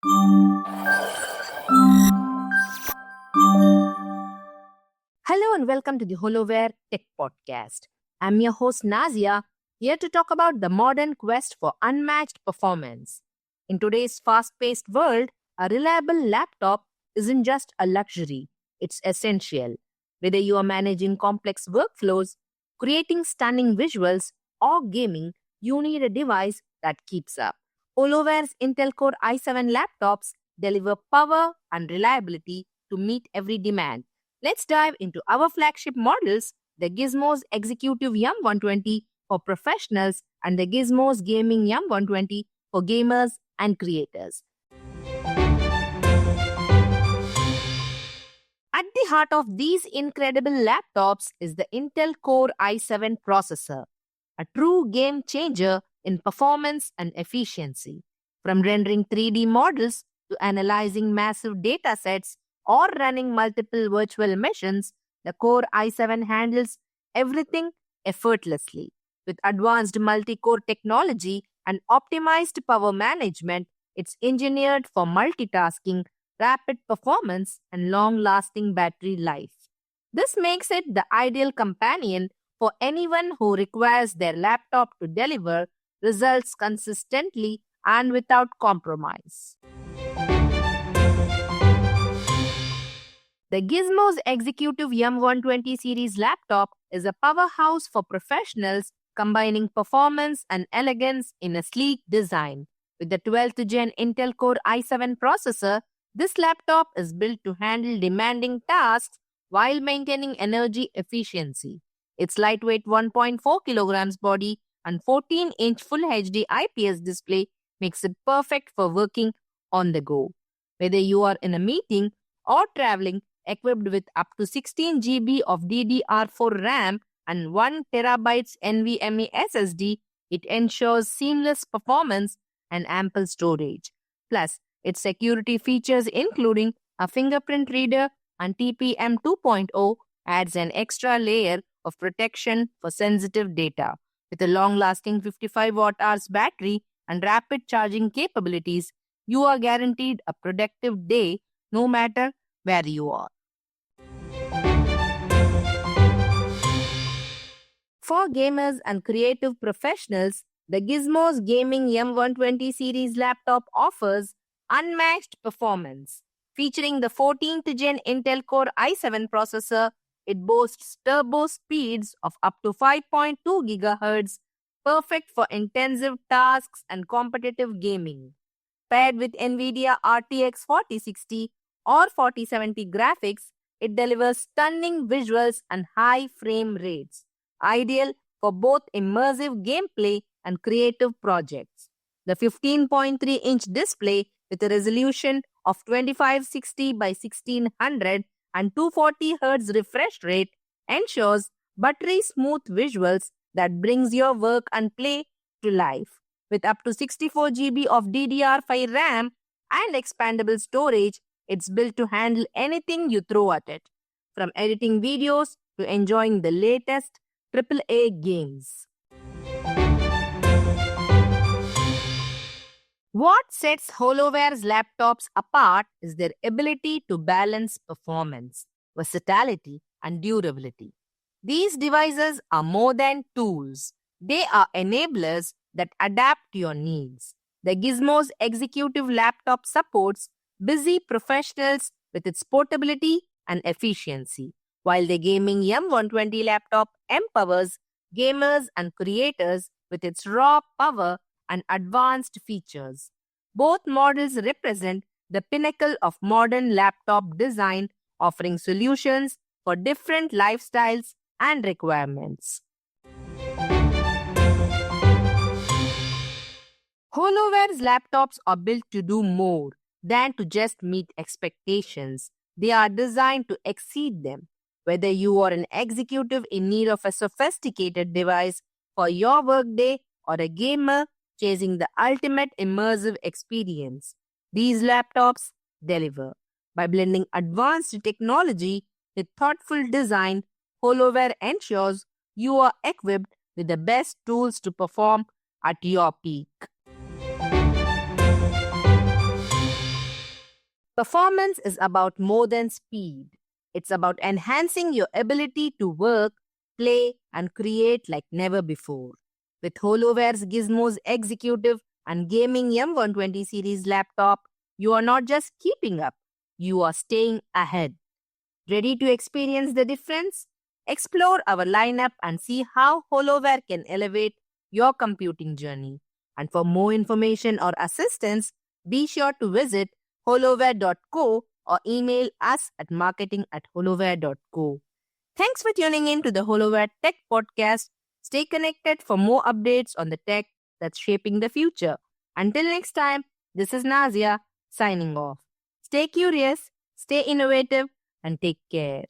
Hello and welcome to the HoloWare Tech Podcast. I'm your host Nazia, here to talk about the modern quest for unmatched performance. In today's fast-paced world, a reliable laptop isn't just a luxury, it's essential. Whether you are managing complex workflows, creating stunning visuals, or gaming, you need a device that keeps up. HoloWare's Intel Core i7 laptops deliver power and reliability to meet every demand. Let's dive into our flagship models, the Gizmos Executive Yum 120 for professionals and the Gizmos Gaming Yum 120 for gamers and creators. At the heart of these incredible laptops is the Intel Core i7 processor, a true game changer in performance and efficiency. From rendering 3D models to analyzing massive data sets or running multiple virtual missions, the Core i7 handles everything effortlessly. With advanced multi-core technology and optimized power management, it's engineered for multitasking, rapid performance, and long-lasting battery life. This makes it the ideal companion for anyone who requires their laptop to deliver results consistently and without compromise. The Gizmos Executive Yum 120 series laptop is a powerhouse for professionals, combining performance and elegance in a sleek design. With the 12th Gen Intel Core i7 processor, this laptop is built to handle demanding tasks while maintaining energy efficiency. Its lightweight 1.4 kilograms body and 14-inch Full HD IPS display makes it perfect for working on the go. Whether you are in a meeting or traveling, equipped with up to 16 GB of DDR4 RAM and 1 TB NVMe SSD, it ensures seamless performance and ample storage. Plus, its security features including a fingerprint reader and TPM 2.0 adds an extra layer of protection for sensitive data. With a long-lasting 55 watt-hours battery and rapid charging capabilities, you are guaranteed a productive day no matter where you are. For gamers and creative professionals, the Gizmos Gaming Yum 120 series laptop offers unmatched performance. Featuring the 14th Gen Intel Core i7 processor, it boasts turbo speeds of up to 5.2 GHz, perfect for intensive tasks and competitive gaming. Paired with NVIDIA RTX 4060 or 4070 graphics, it delivers stunning visuals and high frame rates, ideal for both immersive gameplay and creative projects. The 15.3-inch display with a resolution of 2560 by 1600 and 240 Hz refresh rate ensures buttery smooth visuals that brings your work and play to life. With up to 64 GB of DDR5 RAM and expandable storage, it's built to handle anything you throw at it, from editing videos to enjoying the latest AAA games. What sets HoloWare's laptops apart is their ability to balance performance, versatility, and durability. These devices are more than tools. They are enablers that adapt to your needs. The Gizmos Executive laptop supports busy professionals with its portability and efficiency, while the Gaming Yum 120 laptop empowers gamers and creators with its raw power and advanced features. Both models represent the pinnacle of modern laptop design, offering solutions for different lifestyles and requirements. HoloWare's laptops are built to do more than to just meet expectations. They are designed to exceed them. Whether you are an executive in need of a sophisticated device for your workday or a gamer chasing the ultimate immersive experience, these laptops deliver. By blending advanced technology with thoughtful design, HoloWare ensures you are equipped with the best tools to perform at your peak. Performance is about more than speed. It's about enhancing your ability to work, play, and create like never before. With HoloWare's Gizmos Executive and Gaming M120 series laptop, you are not just keeping up, you are staying ahead. Ready to experience the difference? Explore our lineup and see how HoloWare can elevate your computing journey. And for more information or assistance, be sure to visit holoware.co or email us at marketing@holoware.co. Thanks for tuning in to the HoloWare Tech Podcast. Stay connected for more updates on the tech that's shaping the future. Until next time, this is Nazia signing off. Stay curious, stay innovative, and take care.